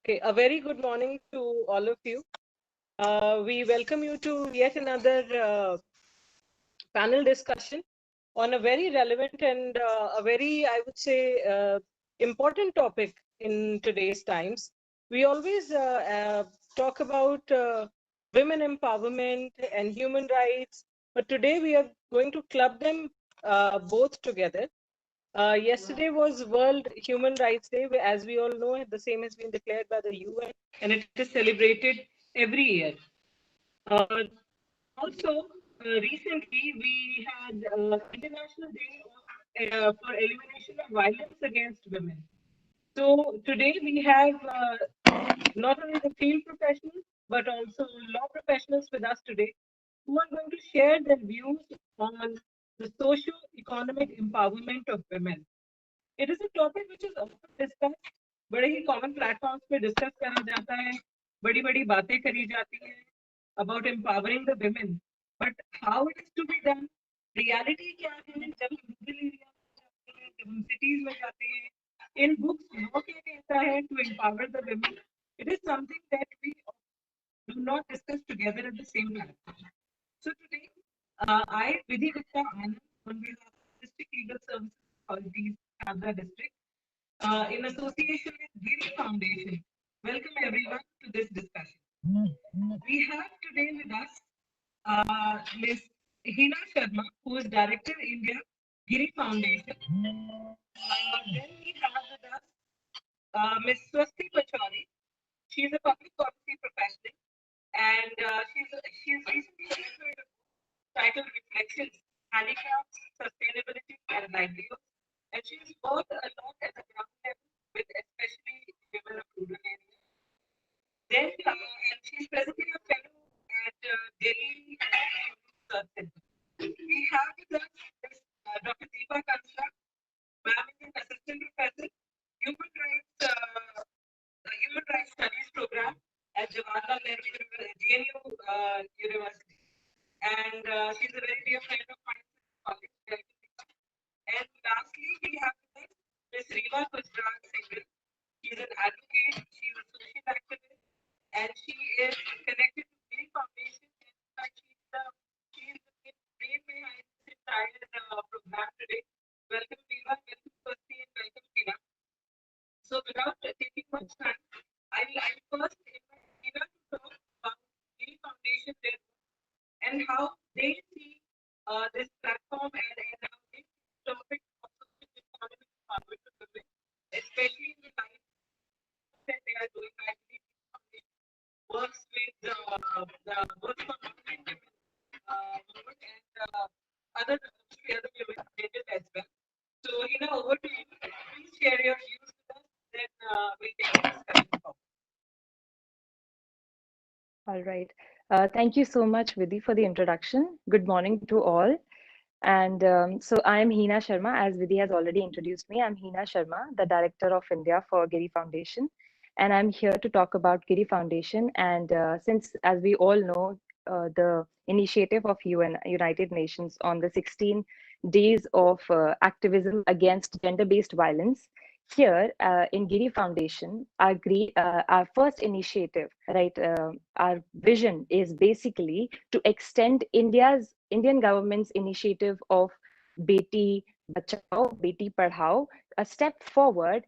Okay, a very good morning to all of you. We welcome you to yet another panel discussion on a very relevant and a very, I would say, important topic in today's times. We always talk about women empowerment and human rights, but today we are going to club them both together. Yesterday was World Human Rights Day. As we all know, the same has been declared by the UN, and it is celebrated every year. Also, recently we had International Day for Elimination of Violence against Women. So today we have not only the field professionals, but also law professionals with us today, who are going to share their views on the socio-economic empowerment of women. It is a topic which is often discussed. बड़े ही common platforms पे discuss करा जाता है, बड़ी-बड़ी बातें करी जाती हैं about empowering the women. But how it is to be done? Reality क्या है? जब हम rural areas में जाते हैं, जब हम cities में जाते हैं, in books law क्या कहता है to empower the women? It is something that we do not discuss together at the same platform. So today, I, Vidhi Gupta Anand, on behalf of District Legal Services Authorities, Kansra District, in association with Giri Foundation, welcome everyone to this discussion. We have today with us Ms. Heena Sharma, who is Director India, Giri Foundation. Then we have with us Ms. Swasti Pachauri. She is a public policy professional, and she's recently authored a book titled Reflections, Handicraft, Sustainability and Livelihoods. And she's worked a lot at the ground level with especially women of rural areas. Then, and she's presently a fellow at Delhi Research Center. We have with us Dr. Deepa Kansra, ma'am is an assistant professor, human rights studies program at Jawaharlal Nehru GNU University. And she's a very dear friend of mine. And lastly, we have with us Ms. Reeva Gujral. She's an advocate, she's a social activist, and she is connected to Giri Foundation. And in fact, she's the brain behind this entire program today. Welcome, Reeva, welcome, Swasti, and welcome, Heena. So without taking much time, I'll first invite Heena to talk about Giri Foundation and how they see this platform and how they see the topic of social economic empowerment of women, especially in the light that they are doing. I believe Giri Foundation works with the works for women movement and other women as well. So Heena, over to you. Please share your views with us. Then we'll take the discussion forward. All right. Thank you so much, Vidhi, for the introduction. Good morning to all. And so I'm Heena Sharma, as Vidhi has already introduced me. I'm Heena Sharma, the Director of India for Giri Foundation. And I'm here to talk about Giri Foundation. And since, as we all know, the initiative of United Nations on the 16 days of activism against gender-based violence, here in Giri Foundation, our first initiative, right, our vision is basically to extend Indian government's initiative of Beti Bachao, Beti Padhao, a step forward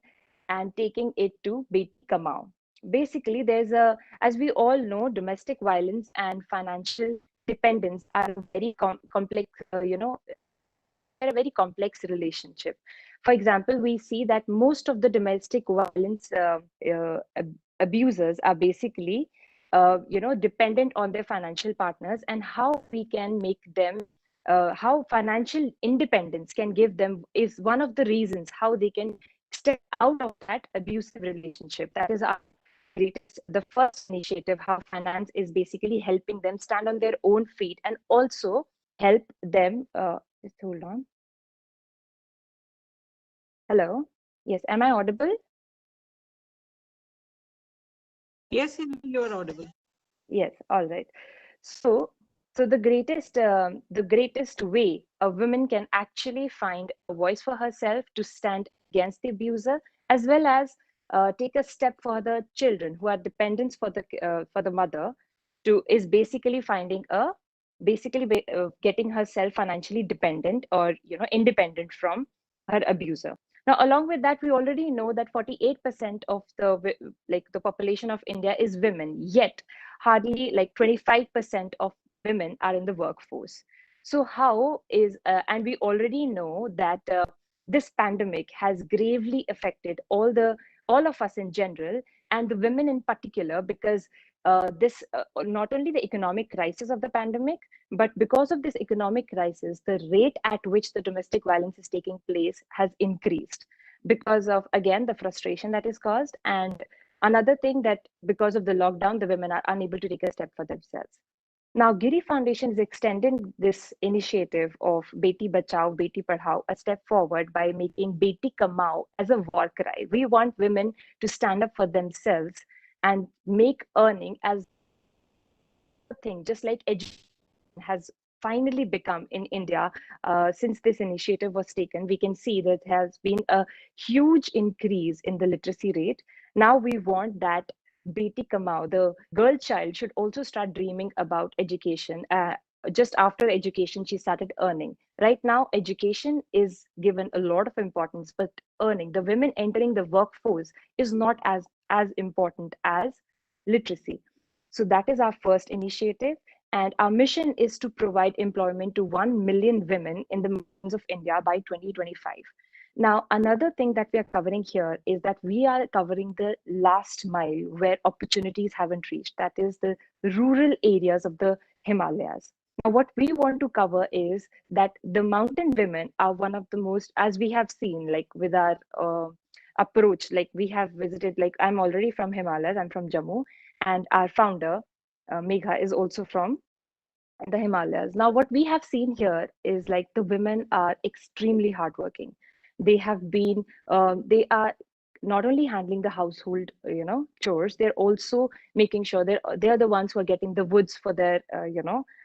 and taking it to Beti Kamao. Basically, as we all know, domestic violence and financial dependence are a very complex, they're a very complex relationship. For example, we see that most of the domestic violence abusers are basically, dependent on their financial partners, and how we can make them, how financial independence can give them is one of the reasons how they can step out of that abusive relationship. That is our the first initiative, how finance is basically helping them stand on their own feet and also help them. Just hold on. Hello. Yes. Am I audible? Yes, you are audible. Yes. All right. So the greatest way a woman can actually find a voice for herself to stand against the abuser, as well as take a step for the children who are dependents for the mother is basically finding a getting herself financially dependent or independent from her abuser. Now, along with that, we already know that 48% of the population of India is women, yet hardly like 25% of women are in the workforce. So how is and we already know that this pandemic has gravely affected all of us in general, and the women in particular, because this not only the economic crisis of the pandemic, but because of this economic crisis, the rate at which the domestic violence is taking place has increased because of, again, the frustration that is caused. And another thing, that because of the lockdown, the women are unable to take a step for themselves. Now, Giri Foundation is extending this initiative of Beti Bachao, Beti Padhao a step forward by making Beti Kamao as a war cry. We want women to stand up for themselves and make earning as a thing, just like education has finally become in India. Since this initiative was taken, we can see that there has been a huge increase in the literacy rate. Now we want that Beti Kamao, the girl child, should also start dreaming about education. Just after education, she started earning. Right now, education is given a lot of importance, but earning, the women entering the workforce, is not as important as literacy. So that is our first initiative. And our mission is to provide employment to 1 million women in the mountains of India by 2025. Now, another thing that we are covering here is that we are covering the last mile where opportunities haven't reached. That is the rural areas of the Himalayas. Now, what we want to cover is that the mountain women are one of the most, as we have seen, like with our approach, like we have visited, like I'm already from Himalayas, I'm from Jammu, and our founder, Megha, is also from the Himalayas. Now, what we have seen here is like the women are extremely hardworking. They have been, they are not only handling the household, chores, they're also making sure they're the ones who are getting the woods for their,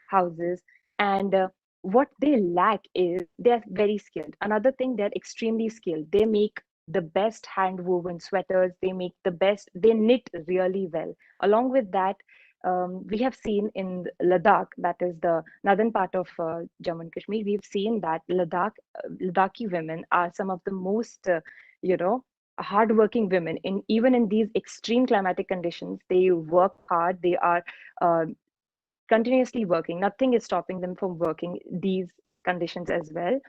houses. And what they lack is they're very skilled. Another thing, they're extremely skilled. They make the best hand woven sweaters. They knit really well. Along with that, we have seen in Ladakh, that is the northern part of Jammu and Kashmir, we've seen that Ladakhi women are some of the most, hardworking women. Even in these extreme climatic conditions, they work hard. They are uh, continuously working. Nothing is stopping them from working these conditions as well.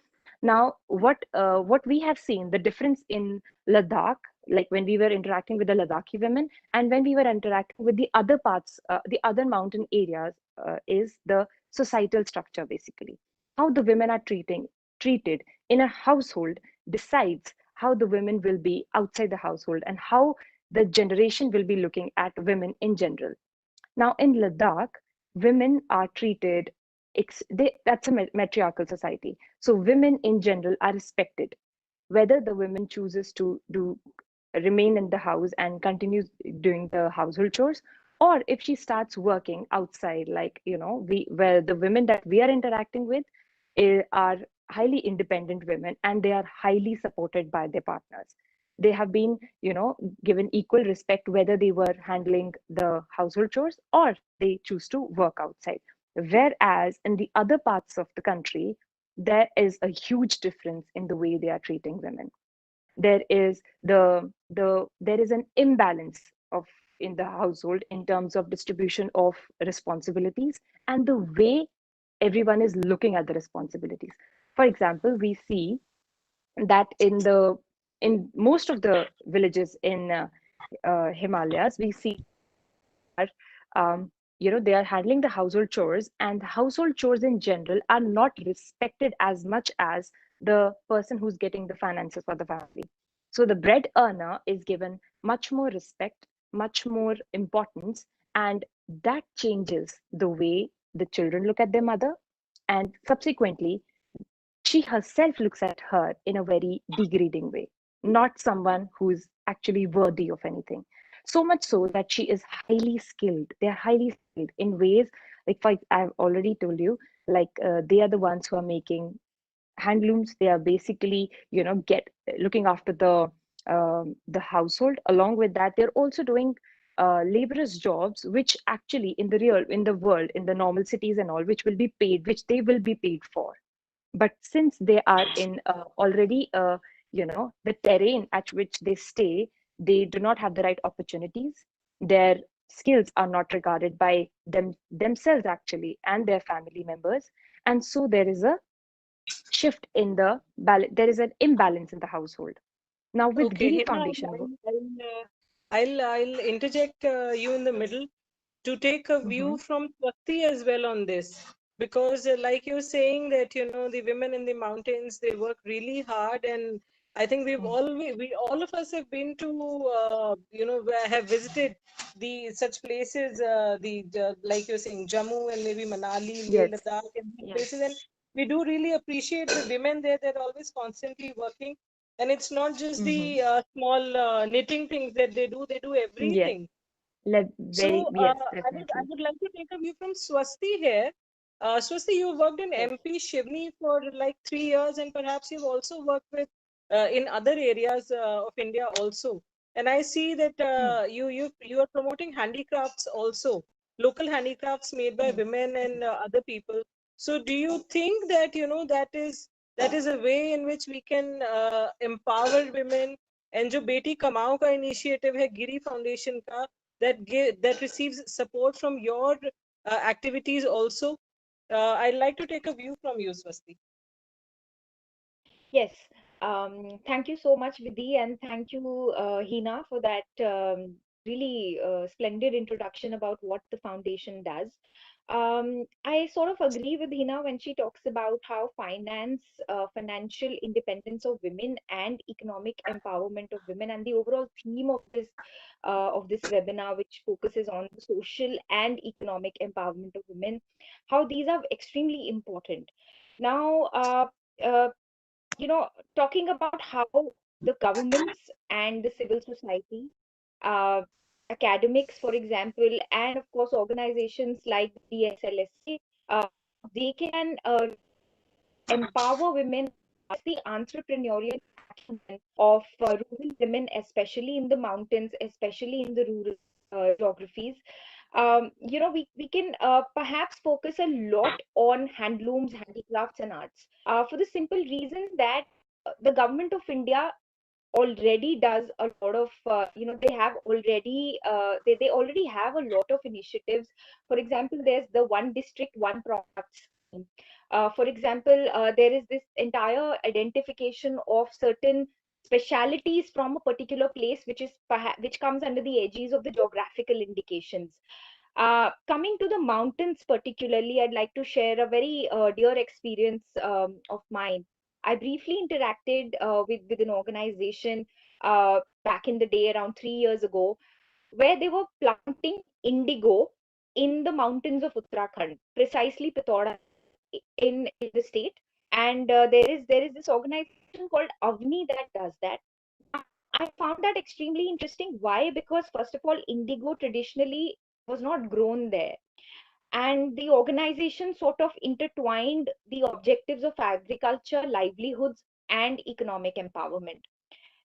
Now, what we have seen, the difference in Ladakh, like when we were interacting with the Ladakhi women and when we were interacting with the other parts, the other mountain areas, is the societal structure, basically. How the women are treated in a household decides how the women will be outside the household and how the generation will be looking at women in general. Now, in Ladakh, women are treated, that's a matriarchal society. So women in general are respected. Whether the woman chooses to remain in the house and continues doing the household chores, or if she starts working outside, like, where the women that we are interacting with are highly independent women, and they are highly supported by their partners. They have been, given equal respect whether they were handling the household chores or they choose to work outside. Whereas in the other parts of the country, there is a huge difference in the way they are treating women. There is there is an imbalance of in the household in terms of distribution of responsibilities and the way everyone is looking at the responsibilities. For example, we see that in most of the villages in Himalayas, we see are they are handling the household chores, and household chores in general are not respected as much as the person who's getting the finances for the family. So the bread earner is given much more respect, much more importance, and that changes the way the children look at their mother, and subsequently she herself looks at her in a very degrading way, not someone who's actually worthy of anything. So much so that she is highly skilled. They're highly skilled in ways like, I've already told you, like they are the ones who are making handlooms. They are basically, get looking after the the household. Along with that, they're also doing laborious jobs, which actually in the world, in the normal cities and all, which will be paid, which they will be paid for. But since they are in already the terrain at which they stay, they do not have the right opportunities. Their skills are not regarded by themselves actually and their family members, and so there is a shift in the balance. There is an imbalance in the household. Now with Okay, Giri Heena, Foundation work. I'll interject you in the middle to take a view Mhm. from Swasti as well on this, because like you're saying that the women in the mountains, they work really hard, and I think Mm. we all of us have been to have visited the such places, like you're saying Jammu and maybe Manali, Leh, Yes. Ladakh, and these Yes. places, and we do really appreciate the women there. They're always constantly working, and it's not just Hmm. the small knitting things that they do Yes. everything. Very, So yes, I definitely. would like to take a view from Swasti here. Swasti, you worked in Yes. MP Shivni for like 3 years, and perhaps you've also worked with in other areas of India also. And I see that Mm. you are promoting handicrafts also, local handicrafts made by Mm. women and other people. So do you think that that is a way in which we can empower women? And जो बेटी कमाओ का initiative है गिरी foundation का, that receives support from your activities also. I'd like to take a view from you, Swasti. Yes. Thank you so much, Vidhi, and thank you, Heena, for that really splendid introduction about what the foundation does. I sort of agree with Heena when she talks about how financial independence of women and economic empowerment of women, and the overall theme of this webinar, which focuses on the social and economic empowerment of women, how these are extremely important. Now, uh, talking about how the governments and the civil society, uh, academics, for example, and of course organizations like the DSLSA, uh, they can empower women, the entrepreneurial acumen of rural women, especially in the mountains, especially in the rural geographies. We can perhaps focus a lot on handlooms, handicrafts, and arts for the simple reason that the government of India already does a lot of they have already they already have a lot of initiatives. For example, there's the one district one product scheme. For example, there is this entire identification of certain specialities from a particular place, which is which comes under the aegis of the geographical indications. Coming to the mountains particularly, I'd like to share a very dear experience of mine. I briefly interacted with an organization back in the day, around 3 years ago, where they were planting indigo in the mountains of Uttarakhand, precisely Pitoda in the state. And there is this organization called Avni that does that. Now, I found that extremely interesting. Why? Because first of all, indigo traditionally was not grown there, and the organization sort of intertwined the objectives of agriculture, livelihoods, and economic empowerment.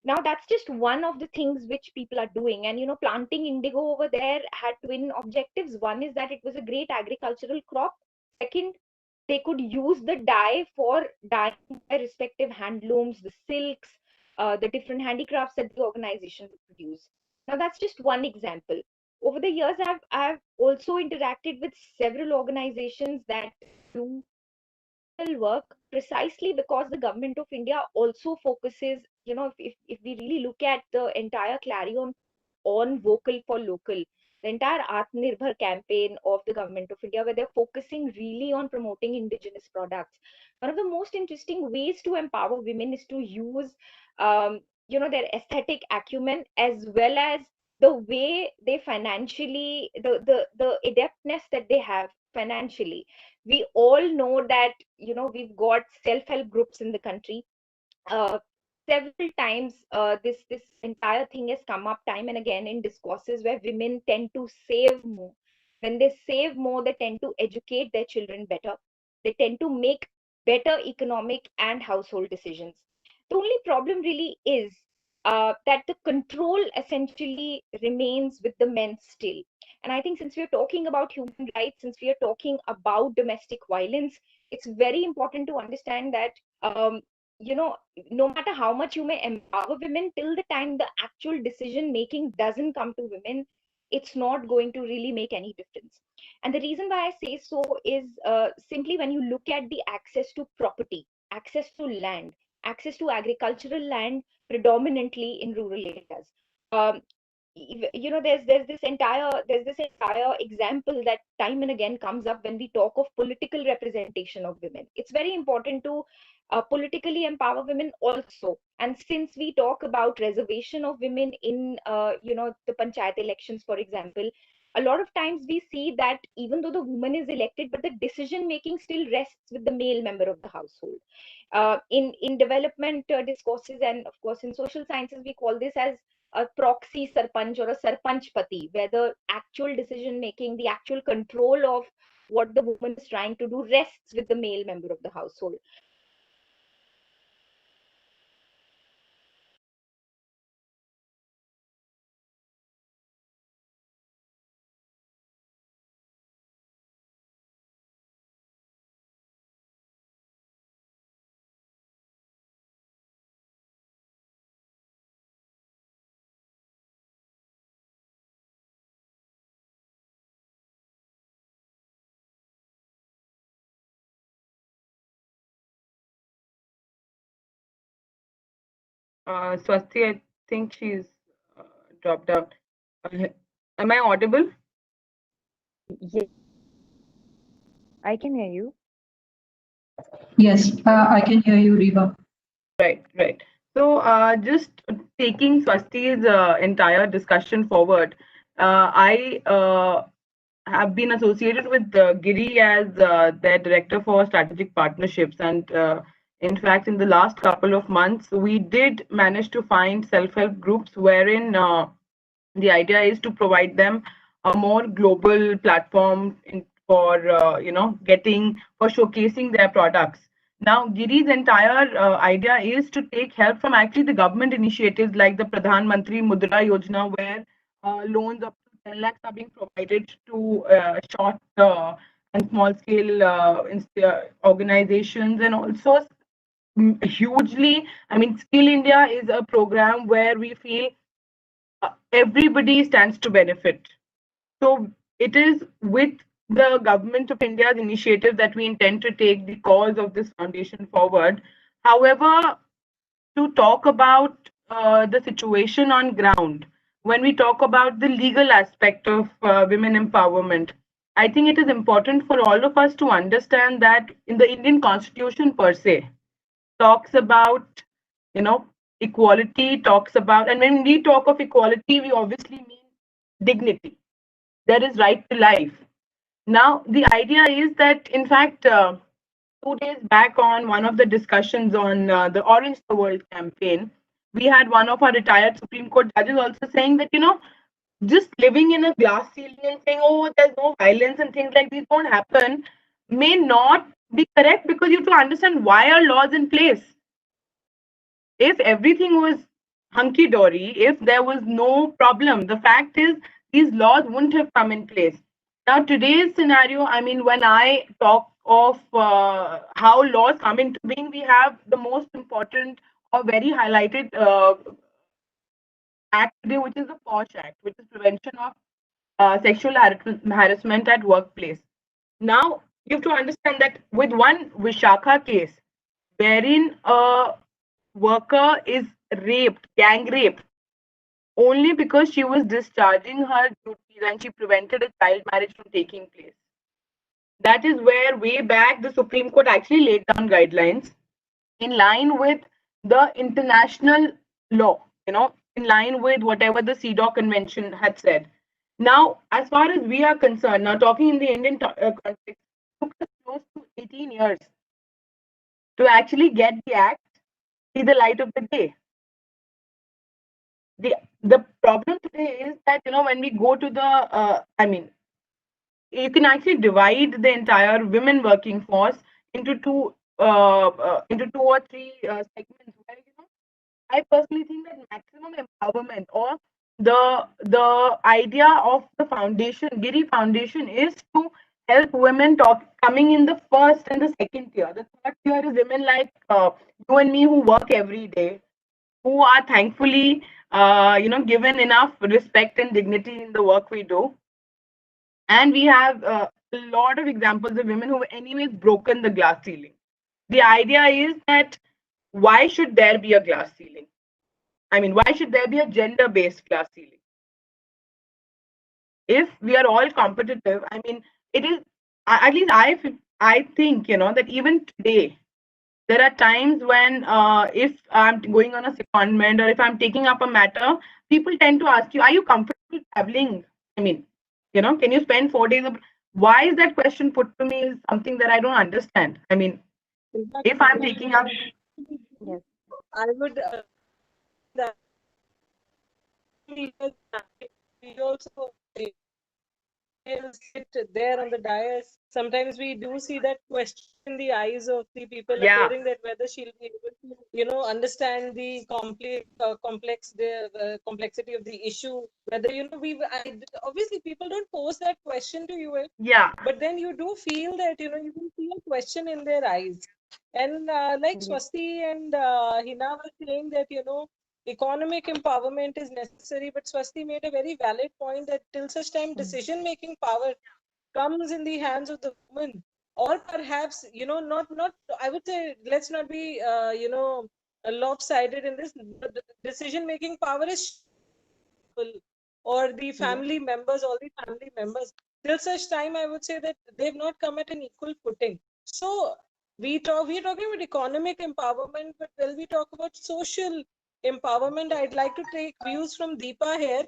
Now, that's just one of the things which people are doing. And planting indigo over there had twin objectives. One is that it was a great agricultural crop. Second, they could use the dye for dyeing their respective handlooms, the silks, the different handicrafts that the organization would produce. Now, that's just one example. Over the years, I've also interacted with several organizations that do work, precisely because the government of India also focuses, if we really look at the entire clarion on vocal for local, the entire Atmanirbhar campaign of the government of India, where they're focusing really on promoting indigenous products. One of the most interesting ways to empower women is to use, their aesthetic acumen, as well as the way they financially, the adeptness that they have financially. We all know that we've got self-help groups in the country. uh, Several times this entire thing has come up time and again in discourses, where women tend to save more. When they save more, they tend to educate their children better. They tend to make better economic and household decisions. The only problem really is that the control essentially remains with the men still. And I think since we are talking about human rights, since we are talking about domestic violence, it's very important to understand that, you know, no matter how much you may empower women, till the time the actual decision making doesn't come to women, it's not going to really make any difference. And the reason why I say so is simply when you look at the access to property, access to land, access to agricultural land, predominantly in rural areas. Um, you know, there's this entire example that time and again comes up when we talk of political representation of women. It's very important to politically empower women also. And since we talk about reservation of women in you know, the panchayat elections, for example, a lot of times we see that even though the woman is elected, but the decision making still rests with the male member of the household. In development discourses, and of course in social sciences, we call this as a proxy sarpanch or a sarpanch pati, where the actual decision making, the actual control of what the woman is trying to do rests with the male member of the household. Swasti, I think she's uh, dropped out. Uh, am I audible? Yes, I can hear you. Yes, I can hear you, Reeva. Right, right. So, just taking Swasti's entire discussion forward, I have been associated with Giri as their director for strategic partnerships. And in fact, in the last couple of months, we did manage to find self-help groups wherein the idea is to provide them a more global platform for getting for showcasing their products. Now, Giri's entire idea is to take help from actually the government initiatives like the Pradhan Mantri Mudra Yojana, where loans up to 10 lakhs are being provided to short and small scale organizations, and also hugely, I mean, Skill India is a program where we feel everybody stands to benefit. So it is with the government of India's initiative that we intend to take the cause of this foundation forward. However, to talk about the situation on ground, when we talk about the legal aspect of women empowerment, I think it is important for all of us to understand that in the Indian Constitution per se, talks about, you know, equality, talks about, and when we talk of equality, we obviously mean dignity. There is right to life. Now, the idea is that, in fact, 2 days back on one of the discussions on the Orange the World campaign, we had one of our retired Supreme Court judges also saying that, you know, just living in a glass ceiling and saying, oh, there's no violence and things like these won't happen may not be correct, because you have to understand why are laws in place. If everything was hunky dory, if there was no problem, the fact is these laws wouldn't have come in place. Now, today's scenario, I mean, when I talk of how laws come into being, we have the most important or very highlighted act today, which is the POSH Act, which is Prevention of Sexual Harassment at Workplace. Now, you have to understand that with one Vishakha case, wherein a worker is raped, gang raped, only because she was discharging her duties and she prevented a child marriage from taking place. That is where, way back, the Supreme Court actually laid down guidelines in line with the international law, you know, in line with whatever the CEDAW convention had said. Now, as far as we are concerned, now talking in the Indian context, it took us close to 18 years to actually get the act see the light of the day. The problem today is that, you know, when we go to the I mean, you can actually divide the entire women working force into two or three segments, where, you know, I personally think that maximum empowerment or the idea of the foundation, Giri Foundation, is to help women talk coming in the first and the second tier. The third tier is women like you and me who work every day, who are thankfully given enough respect and dignity in the work we do. And we have a lot of examples of women who have anyways broken the glass ceiling. The idea is that why should there be a glass ceiling? I mean, why should there be a gender-based glass ceiling? If we are all competitive, I mean, it is, at least I think, that even today, there are times when if I'm going on a secondment or if I'm taking up a matter, people tend to ask you, are you comfortable traveling? I mean, can you spend 4 days? Why is that question put to me is something that I don't understand. I mean, if I'm taking up... Yes. I would... that we also sit there on the dais. Sometimes we do see that question in the eyes of the people appearing, that whether she'll be able to, understand the complexity of the issue. Whether obviously people don't pose that question to you, but then you do feel that you can see a question in their eyes. And like Swasti and Heena were saying that economic empowerment is necessary, but Swasti made a very valid point that till such time decision-making power comes in the hands of the woman, or perhaps not I would say, let's not be lopsided in this. Decision-making power is or the family members, all the family members. Till such time, I would say that they've not come at an equal footing. So we're talking about economic empowerment, but when we talk about social empowerment, I'd like to take views from Deepa here.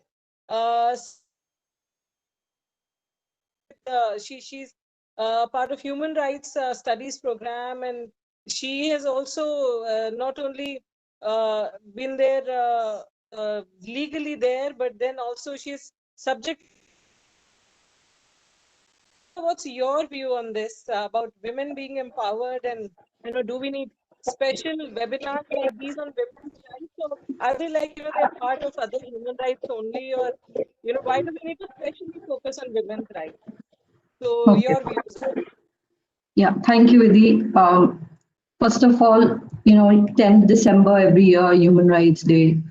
She's part of human rights studies program, and she has also not only been there legally there, but then also she's subject. What's your view on this about women being empowered, and do we need special webinars like these on women's rights, or are they like they're part of other human rights only, or why do we need to specially focus on women's rights? So your views. Yeah, thank you, Vidhi. First of all, 10th December every year, Human Rights Day.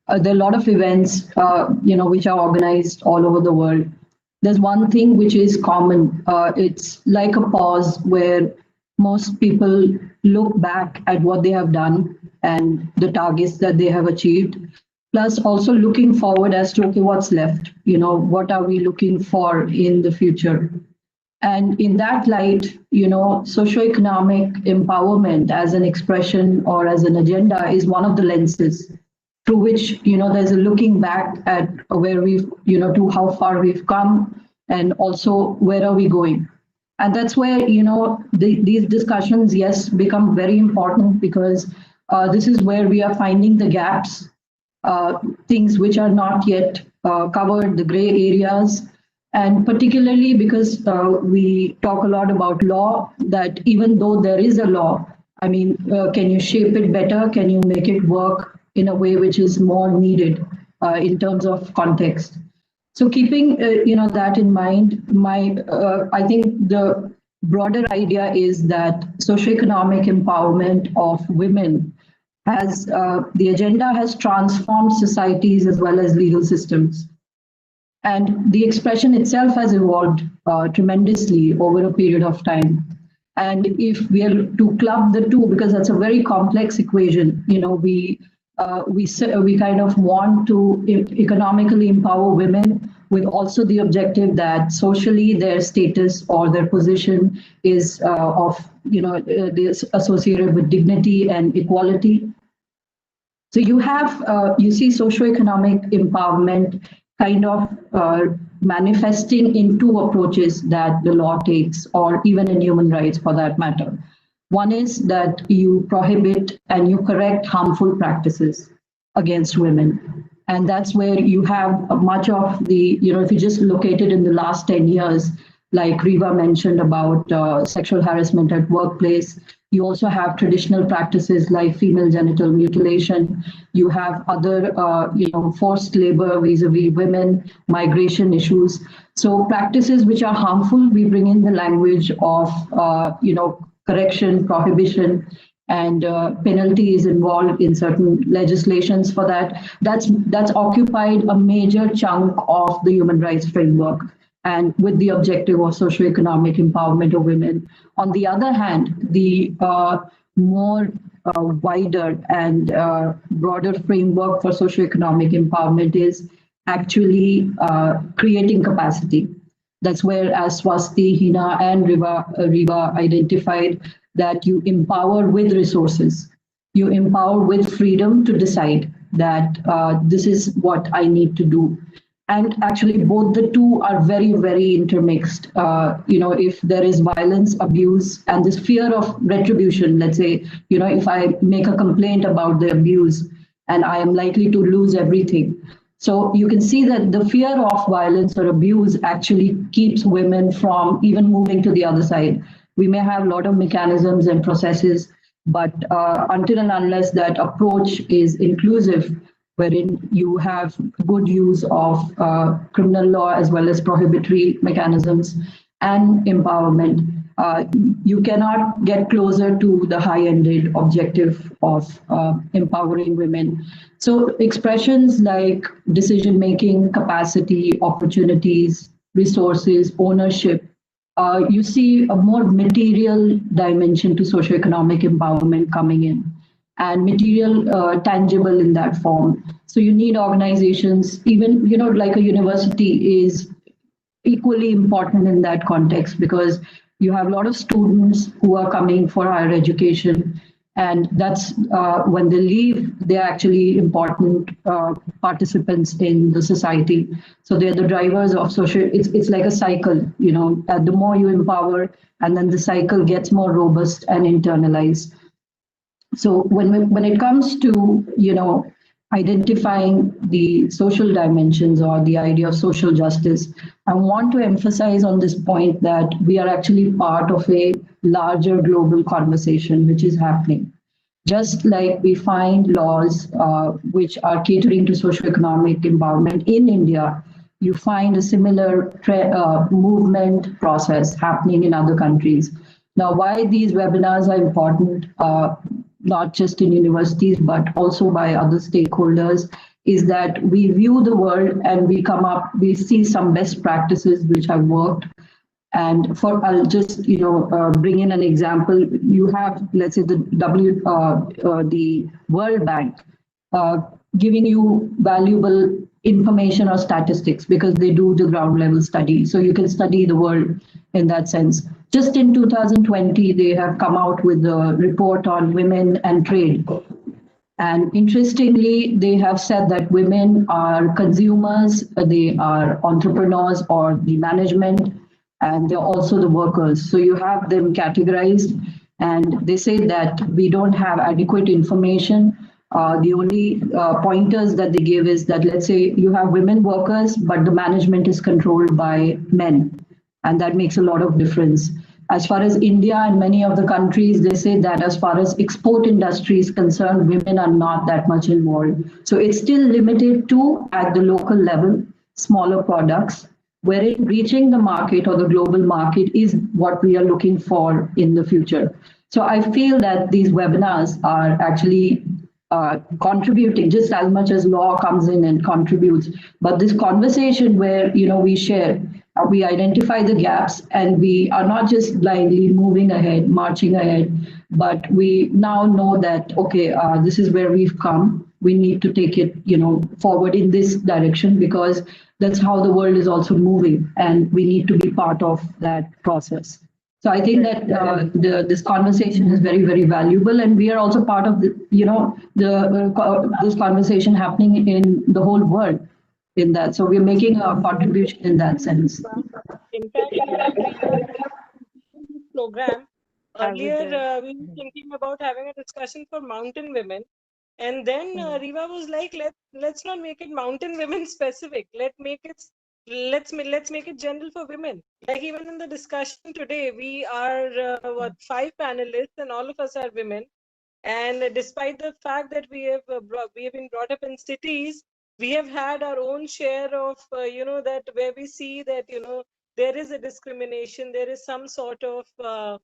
There are a lot of events, which are organized all over the world. There's one thing which is common. It's like a pause where most people look back at what they have done and the targets that they have achieved, plus also looking forward as to, okay, what's left? What are we looking for in the future? And in that light, socioeconomic empowerment as an expression or as an agenda is one of the lenses through which, there's a looking back at where we've, to how far we've come, and also where are we going. And that's where, these discussions, yes, become very important, because this is where we are finding the gaps, things which are not yet covered, the gray areas. And particularly because we talk a lot about law, that even though there is a law, I mean, can you shape it better? Can you make it work in a way which is more needed in terms of context? So keeping that in mind, I think the broader idea is that socioeconomic empowerment of women has the agenda has transformed societies as well as legal systems. And the expression itself has evolved tremendously over a period of time. And if we are to club the two, because that's a very complex equation, we kind of want to economically empower women with also the objective that socially their status or their position is associated with dignity and equality. So you see socioeconomic empowerment kind of manifesting in two approaches that the law takes, or even in human rights for that matter. One is that you prohibit and you correct harmful practices against women. And that's where you have much of the, if you just look at it in the last 10 years, like Reeva mentioned about sexual harassment at workplace, You also have traditional practices like female genital mutilation. You have other, forced labor vis-a-vis women, migration issues. So practices which are harmful, we bring in the language of, correction, prohibition, and penalty is involved in certain legislations for that. That's occupied a major chunk of the human rights framework, and with the objective of socioeconomic empowerment of women. On the other hand, the more wider and broader framework for socioeconomic empowerment is actually creating capacity. That's where, as Swasti, Heena, and Reeva identified, that you empower with resources. You empower with freedom to decide that this is what I need to do. And actually, both the two are very, very intermixed. If there is violence, abuse, and this fear of retribution, let's say, if I make a complaint about the abuse and I am likely to lose everything. So you can see that the fear of violence or abuse actually keeps women from even moving to the other side. We may have a lot of mechanisms and processes, but until and unless that approach is inclusive, wherein you have good use of criminal law as well as prohibitory mechanisms and empowerment, you cannot get closer to the high-ended objective of empowering women. So expressions like decision-making, capacity, opportunities, resources, ownership, you see a more material dimension to socioeconomic empowerment coming in, and material tangible in that form. So you need organizations, even, like a university is equally important in that context, because you have a lot of students who are coming for higher education, and that's when they leave, they're actually important participants in the society. So they're the drivers of social. It's like a cycle. The more you empower, and then the cycle gets more robust and internalized. So when it comes to identifying the social dimensions or the idea of social justice, I want to emphasize on this point that we are actually part of a larger global conversation which is happening. Just like we find laws which are catering to socioeconomic empowerment in India, you find a similar movement process happening in other countries. Now, why these webinars are important, not just in universities, but also by other stakeholders, is that we view the world and we see some best practices which have worked. And I'll just bring in an example. You have, let's say, the World Bank giving you valuable information or statistics because they do the ground level study. So you can study the world in that sense. Just in 2020, they have come out with a report on women and trade. And interestingly, they have said that women are consumers, they are entrepreneurs or the management, and they're also the workers. So you have them categorized, and they say that we don't have adequate information. The only pointers that they give is that, let's say you have women workers, but the management is controlled by men, and that makes a lot of difference. As far as India and many of the countries, they say that as far as export industry is concerned, women are not that much involved. So it's still limited to, at the local level, smaller products, wherein reaching the market or the global market is what we are looking for in the future. So I feel that these webinars are actually contributing just as much as law comes in and contributes. But this conversation where we share, we identify the gaps, and we are not just blindly moving ahead, marching ahead, but we now know that, okay, this is where we've come. We need to take it forward in this direction, because that's how the world is also moving, and we need to be part of that process. So I think that this conversation is very, very valuable, and we are also part of this conversation happening in the whole world in that. So we're making a contribution in that sense. In fact, this program earlier, we were thinking about having a discussion for mountain women, and then Reeva was like, let's not make it mountain women specific. Let's make it let's make it general for women. Like even in the discussion today, we are what 5 panelists, and all of us are women. And despite the fact that we have been brought up in cities, we have had our own share of that where we see that there is a discrimination, there is some sort of I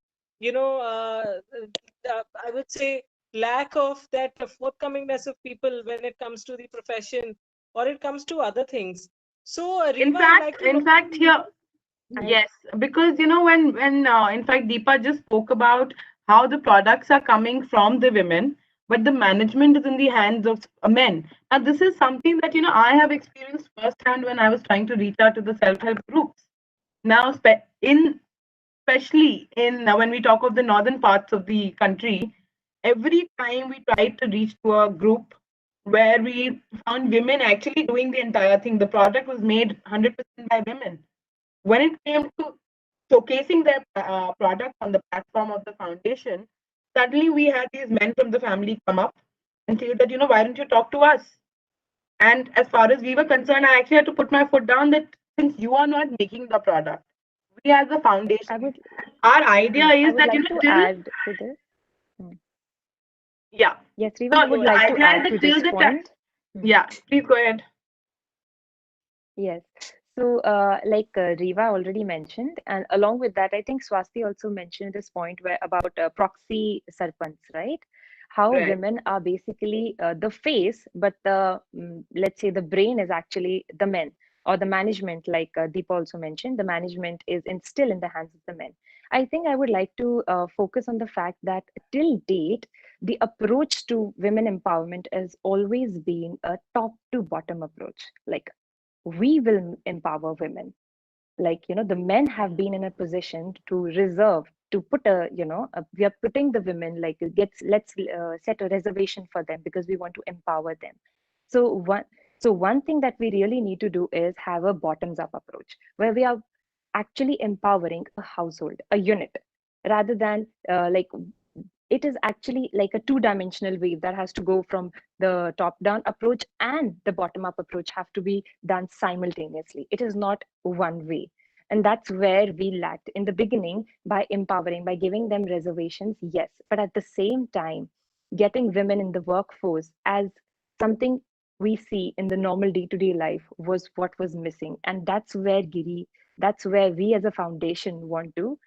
would say lack of that forthcomingness of people when it comes to the profession or it comes to other things. So, Reeva, I'd like to In know. fact, here, I, yes, because when in fact Deepa just spoke about how the products are coming from the women, but the management is in the hands of men. Now, this is something that I have experienced firsthand when I was trying to reach out to the self-help groups. Now, especially in when we talk of the northern parts of the country, every time we tried to reach to a group where we found women actually doing the entire thing, the product was made 100% by women. When it came to showcasing their product on the platform of the foundation, suddenly we had these men from the family come up and say that, why don't you talk to us? And as far as we were concerned, I actually had to put my foot down that since you are not making the product, we as a I foundation, would, our idea I is would that, like to till, add to this. Hmm. yeah. Yes, Reeva, So I would the like to idea is add to that till this the time, point. Hmm. yeah, please go ahead. Yes. So, like Reeva already mentioned, and along with that, I think Swasti also mentioned this point where about proxy sarpants, right? How Right. women are basically the face, but the let's say the brain is actually the men or the management, like Deepa also mentioned, the management is still in the hands of the men. I think I would like to focus on the fact that till date, the approach to women empowerment has always been a top to bottom approach. Like we will empower women, like the men have been in a position to reserve, to put we are putting the women, like let's set a reservation for them because we want to empower them. So one thing that we really need to do is have a bottoms up approach where we are actually empowering a household, a unit, rather than like it is actually like a two-dimensional wave that has to go from the top-down approach and the bottom-up approach have to be done simultaneously. It is not one way. And that's where we lacked in the beginning by empowering, by giving them reservations, yes. But at the same time, getting women in the workforce as something we see in the normal day-to-day life was what was missing. And that's where that's where we as a foundation want to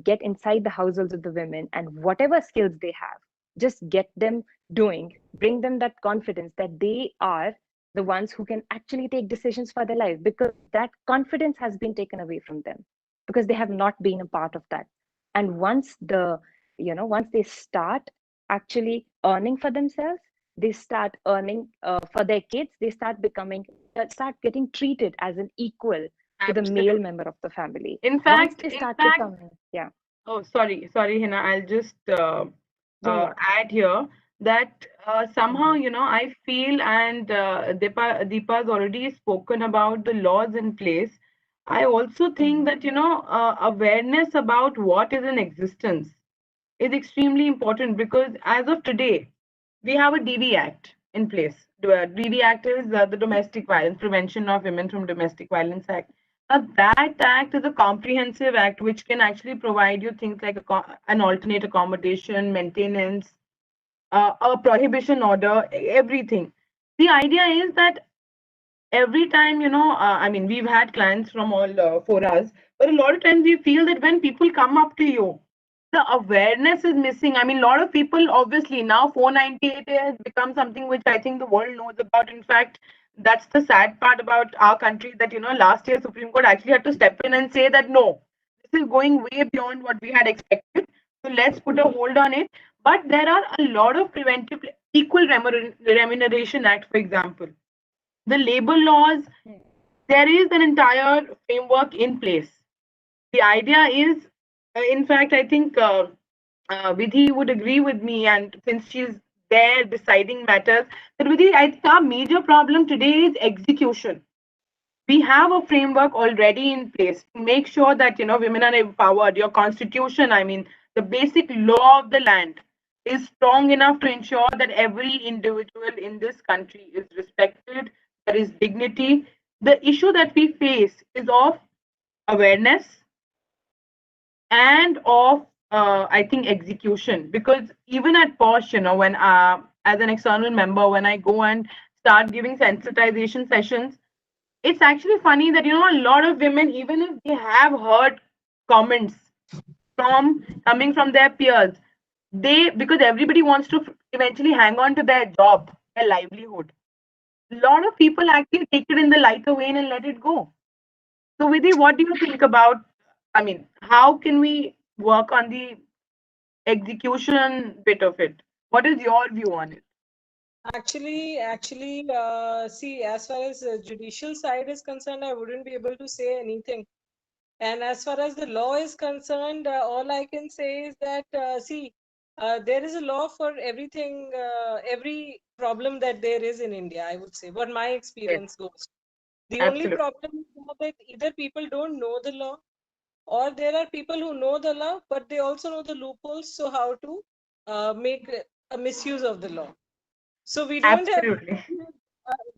get inside the households of the women, and whatever skills they have, just get them doing, bring them that confidence that they are the ones who can actually take decisions for their life, because that confidence has been taken away from them because they have not been a part of that. And once they start actually earning for themselves, they start earning for their kids, they start getting treated as an equal to the male Absolutely. member of the family. In Once fact, they in start fact, becoming, yeah, oh, sorry, Hina. I'll just yeah, yeah. add here that somehow, Hmm. I feel, and Deepa's already spoken about the laws in place. I also think Hmm. that, awareness about what is in existence is extremely important because as of today, we have a DV Act in place. The DV Act is the Domestic Violence Prevention of Women from Domestic Violence Act. Now, that act is a comprehensive act which can actually provide you things like an alternate accommodation, maintenance, a prohibition order, everything. The idea is that every time, I mean, we've had clients from all for us, but a lot of times we feel that when people come up to you, the awareness is missing. I mean, a lot of people, obviously, now 498 has become something which I think the world knows about. In fact, that's the sad part about our country that, last year Supreme Court actually had to step in and say that no, this is going way beyond what we had expected. So let's put a hold on it. But there are a lot of preventive equal remuneration act, for example, the labor laws, there is an entire framework in place. The idea is, in fact, I think Vidhi would agree with me, and since she's there deciding matters, that Vidhi, I think our major problem today is execution. We have a framework already in place to make sure that women are empowered. Your constitution, I mean, the basic law of the land is strong enough to ensure that every individual in this country is respected, there is dignity, the issue that we face is of awareness and of I think execution. Because even at Posh, when as an external member, when I go and start giving sensitization sessions, it's actually funny that a lot of women, even if they have heard comments from coming from their peers, they, because everybody wants to eventually hang on to their job, their livelihood, a lot of people actually take it in the lighter vein and let it go. So Vidhi, what do you think about, I mean, how can we work on the execution bit of it? What is your view on it? Actually, see, as far as the judicial side is concerned, I wouldn't be able to say anything. And as far as the law is concerned, all I can say is that, see, there is a law for everything, every problem that there is in India, I would say, what my experience goes. The only Absolutely. problem is that either people don't know the law, or there are people who know the law, but they also know the loopholes, so how to make a misuse of the law. So we don't have, Absolutely.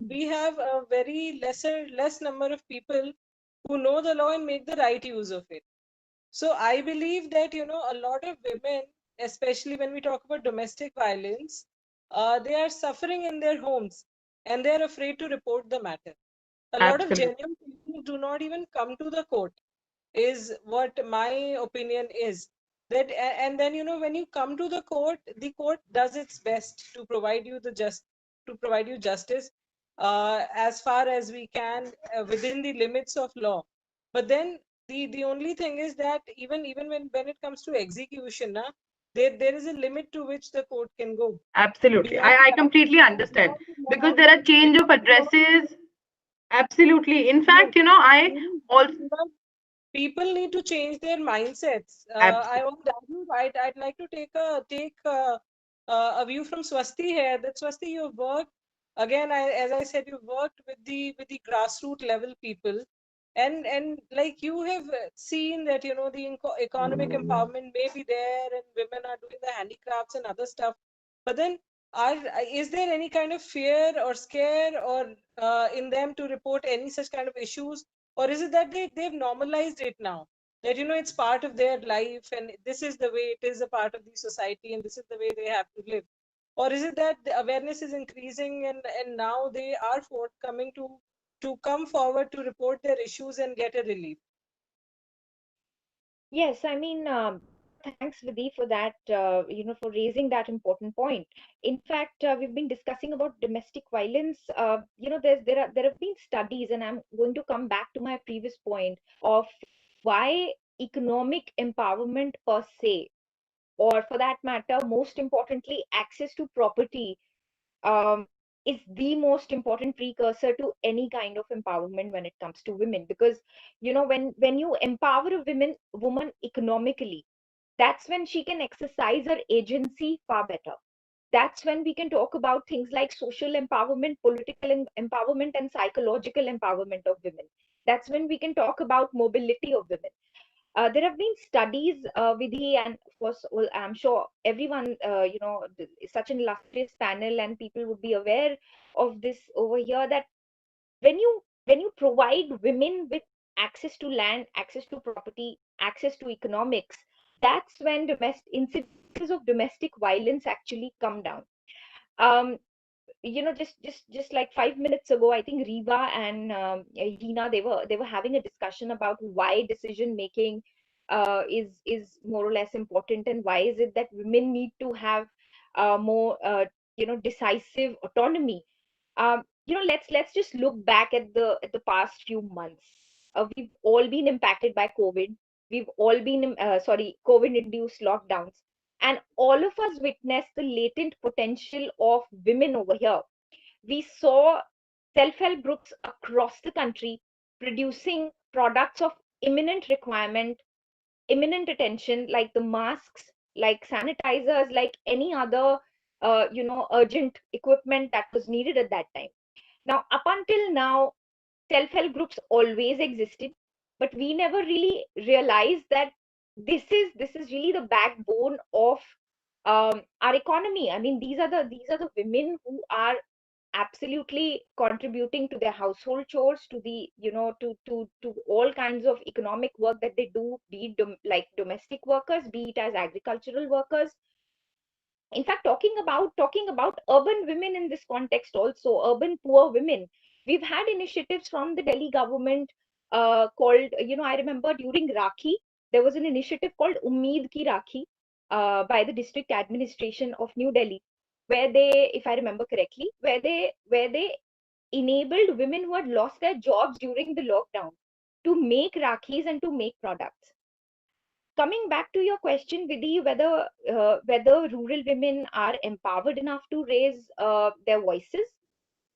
we have a very less number of people who know the law and make the right use of it. So I believe that, a lot of women, especially when we talk about domestic violence, they are suffering in their homes and they're afraid to report the matter. A lot of Absolutely. genuine people do not even come to the court, is what my opinion is. That and then, when you come to the court does its best to provide you justice, as far as we can, within the limits of law. But then the only thing is that even when it comes to execution, there is a limit to which the court can go. Absolutely. Beyond I that, completely understand. beyond the Because law, there are change of addresses. Absolutely. In fact, I also people need to change their mindsets. absolutely. On that note, I'd like to take a view from Swasti here. That Swasti, you've worked again. As I said, you've worked with the grassroots level people, and like you have seen that, the economic empowerment may be there, and women are doing the handicrafts and other stuff. But then, is there any kind of fear or scare or in them to report any such kind of issues? Or is it that they've normalized it now, that, it's part of their life and this is the way it is, a part of the society, and this is the way they have to live? Or is it that the awareness is increasing, and now they are forthcoming to come forward to report their issues and get a relief? Yes, I mean, thanks, Vidhi, for that, for raising that important point. In fact, we've been discussing about domestic violence. There have been studies, and I'm going to come back to my previous point of why economic empowerment per se, or for that matter, most importantly, access to property, um, is the most important precursor to any kind of empowerment when it comes to women. Because when you empower a woman economically, that's when she can exercise her agency far better. That's when we can talk about things like social empowerment, political empowerment, and psychological empowerment of women. That's when we can talk about mobility of women. There have been studies, Vidhi, and of course, well, I'm sure everyone, is such an illustrious panel, and people would be aware of this over here, that when you provide women with access to land, access to property, access to economics, that's when domestic incidences of domestic violence actually come down. Um, just like 5 minutes ago, I think Reeva and Heena, they were having a discussion about why decision making is more or less important, and why is it that women need to have more decisive autonomy. Let's just look back at the past few months. We've all been impacted by COVID. We've all been COVID induced lockdowns, and all of us witnessed the latent potential of women over here. We saw self-help groups across the country producing products of imminent requirement, imminent attention, like the masks, like sanitizers, like any other urgent equipment that was needed at that time. Now, up until now, self-help groups always existed, but we never really realized that this is really the backbone of our economy. I mean, these are the women who are absolutely contributing to their household chores, to the, to all kinds of economic work that they do, be it like domestic workers, be it as agricultural workers. In fact, talking about urban women in this context also, urban poor women, we've had initiatives from the Delhi government, called, I remember during Rakhi there was an initiative called Ummeed Ki Rakhi, by the district administration of New Delhi, where they, if I remember correctly, where they enabled women who had lost their jobs during the lockdown to make rakhis and to make products. Coming back to your question, Vidhi, whether rural women are empowered enough to raise their voices,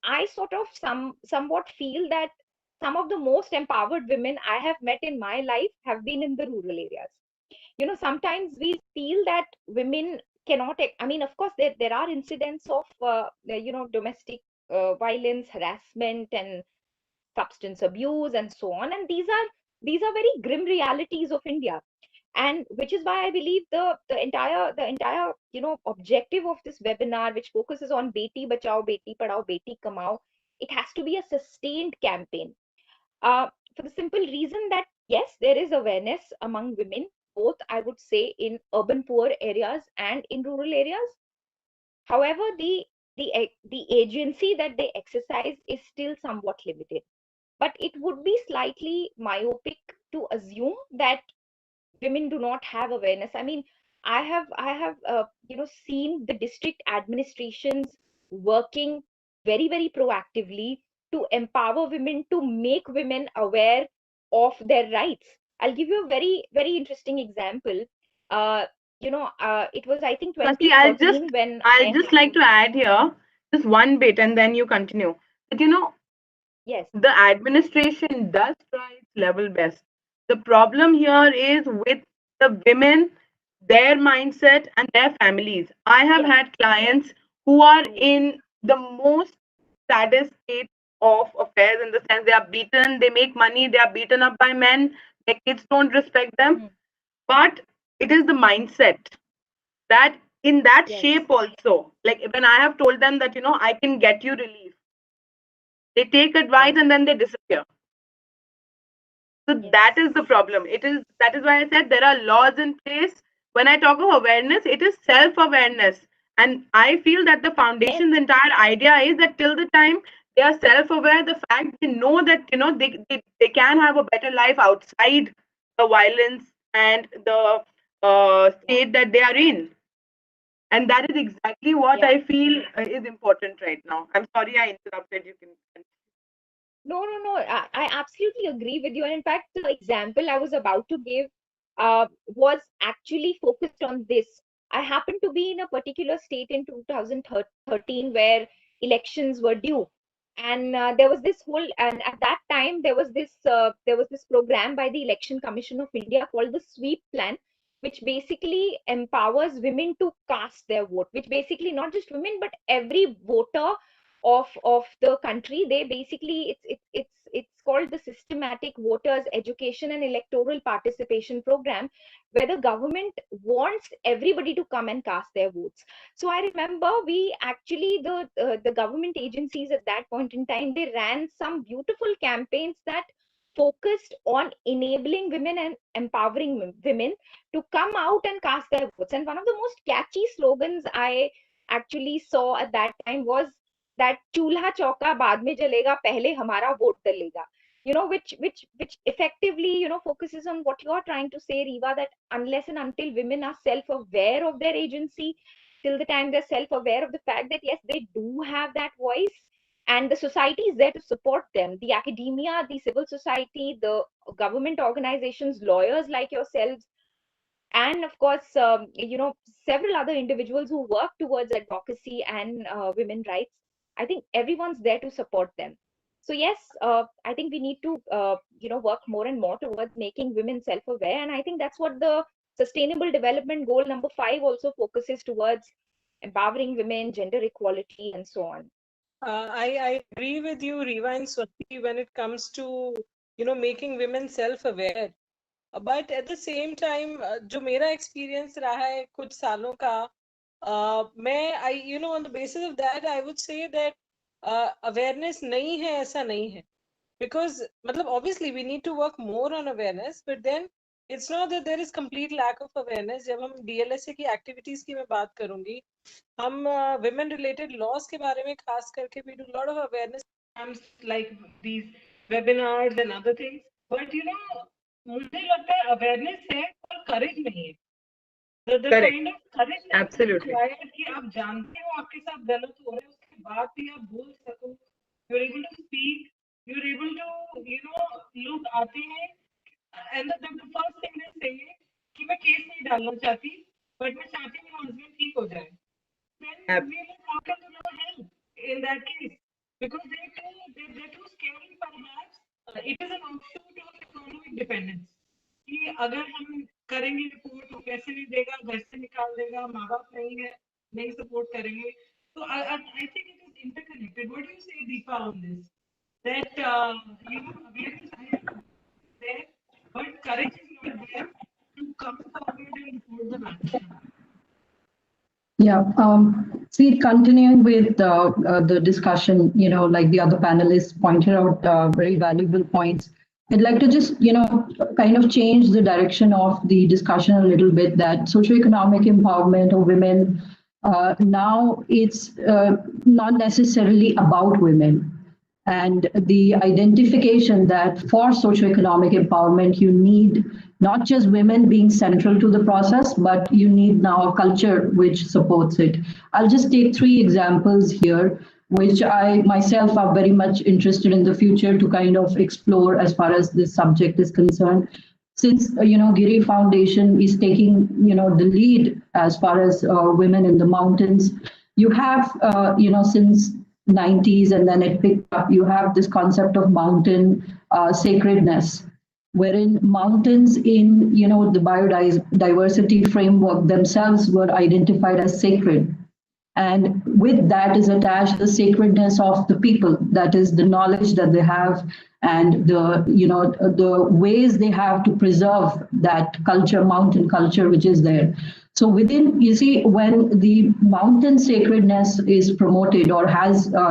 I sort of somewhat feel that some of the most empowered women I have met in my life have been in the rural areas. Sometimes we feel that women cannot. I mean, of course, there are incidents of domestic violence, harassment, and substance abuse, and so on. And these are very grim realities of India, and which is why I believe the entire objective of this webinar, which focuses on beti bachao, beti padhao, beti kamao, it has to be a sustained campaign, for the simple reason that yes, there is awareness among women, both I would say in urban poor areas and in rural areas. However, the agency that they exercise is still somewhat limited, but it would be slightly myopic to assume that women do not have awareness. I mean, I have seen the district administrations working very, very proactively to empower women, to make women aware of their rights. I'll give you a very, very interesting example. It was, I think, Swasti, 2013 when I'll just like to add here just one bit and then you continue. But yes, the administration does try its level best. The problem here is with the women, their mindset, and their families. I have yes, had clients who are right, in the most saddest state of affairs, in the sense they are beaten, they make money, they are beaten up by men, their kids don't respect them. mm, But it is the mindset that in that yes, shape also, like when I have told them that, I can get you relief, they take advice yes, and then they disappear. So yes, that is the problem. That is why I said there are laws in place. When I talk of awareness, it is self-awareness. And I feel that the yes, foundation's entire idea is that till the time they are self-aware, the fact they know that they can have a better life outside the violence and the yeah, state that they are in. And that is exactly what yeah. I feel is important right now. I'm sorry I interrupted you. Can No, no, no. I absolutely agree with you. And in fact, the example I was about to give was actually focused on this. I happened to be in a particular state in 2013 where elections were due. And there was this whole, and at that time, there was this program by the Election Commission of India called the Sweep Plan, which basically empowers women to cast their vote, which basically not just women, but every voter of the country. They basically, it's called the Systematic Voters Education and Electoral Participation Program, where the government wants everybody to come and cast their votes. So I remember we actually, the government agencies at that point in time, they ran some beautiful campaigns that focused on enabling women and empowering women to come out and cast their votes. And one of the most catchy slogans I actually saw at that time was that चूल्हा चौका बाद में जलेगा, पहले हमारा vote डलेगा. Which effectively, focuses on what you are trying to say, Reeva, that unless and until women are self-aware of their agency, till the time they're self-aware of the fact that yes, they do have that voice, and the society is there to support them, the academia, the civil society, the government organizations, lawyers like yourselves, and of course, several other individuals who work towards advocacy and women rights. I think everyone's there to support them. So yes, I think we need to work more and more towards making women self-aware, and I think that's what the Sustainable Development Goal number 5 also focuses towards: empowering women, gender equality, and so on. I agree with you, Reeva and Swati, when it comes to making women self-aware. But at the same time, जो मेरा experience रहा है कुछ सालों का, मैं on the basis of that I would say that awareness नहीं है ऐसा नहीं है, because मतलब obviously we need to work more on awareness, but then it's not that there is complete lack of awareness. जब हम DLSA की activities की मैं बात करूंगी, हम women related laws के बारे में खास करके we do a lot of awareness programs like these webinars and other things, but you know मुझे लगता है awareness है और courage नहीं है. The kind of courage that's required कि आप जानते हो आपके साथ गलत हो रहा है, उसके बाद भी आप बोल सको, you're able to speak, you're able to, you know, लोग आते हैं and the first thing they say कि मैं केस नहीं डालना चाहती, but मैं चाहती हूँ मेरा husband ठीक हो जाए. Then we will how can you not help in that case, because they're too scared perhaps. It is an offshoot of economic dependence. कि अगर हम करेंगे रिपोर्ट तो पैसे नहीं देगा, घर से निकाल देगा, माँ बाप नहीं है, नहीं सपोर्ट करेंगे. So I think it is interconnected. What do you say, Deepa, on this? That you know, awareness is there, but courage is not there to come forward and report the matter. Yeah. See, continuing with the discussion, you know, like the other panelists pointed out very valuable points. I'd like to just, you know, kind of change the direction of the discussion a little bit, that socioeconomic empowerment of women, now it's not necessarily about women. And the identification that for socioeconomic empowerment, you need not just women being central to the process, but you need now a culture which supports it. I'll just take 3 examples here, which I myself are very much interested in the future to kind of explore as far as this subject is concerned. Since, you know, Giri Foundation is taking, you know, the lead as far as women in the mountains, you have, you know, since 90s and then it picked up, you have this concept of mountain sacredness, wherein mountains in, you know, the biodiversity framework themselves were identified as sacred. And with that is attached the sacredness of the people, that is the knowledge that they have and the, you know, the ways they have to preserve that culture, mountain culture, which is there. So within, you see, when the mountain sacredness is promoted or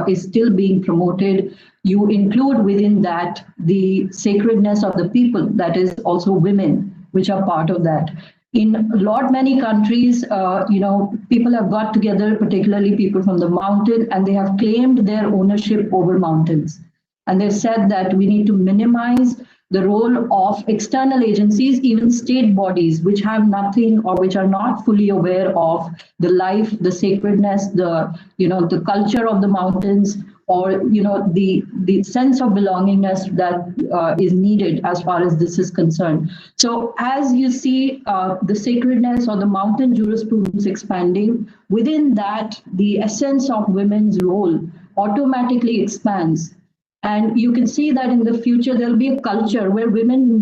is still being promoted, you include within that the sacredness of the people, that is also women, which are part of that. In many countries, you know, people have got together, particularly people from the mountain, and they have claimed their ownership over mountains. And they've said that we need to minimize the role of external agencies, even state bodies, which have nothing or which are not fully aware of the life, the sacredness, the, you know, the culture of the mountains, or, you know, the sense of belongingness that is needed as far as this is concerned. So as you see the sacredness or the mountain jurisprudence expanding, within that, the essence of women's role automatically expands. And you can see that in the future, there'll be a culture where women,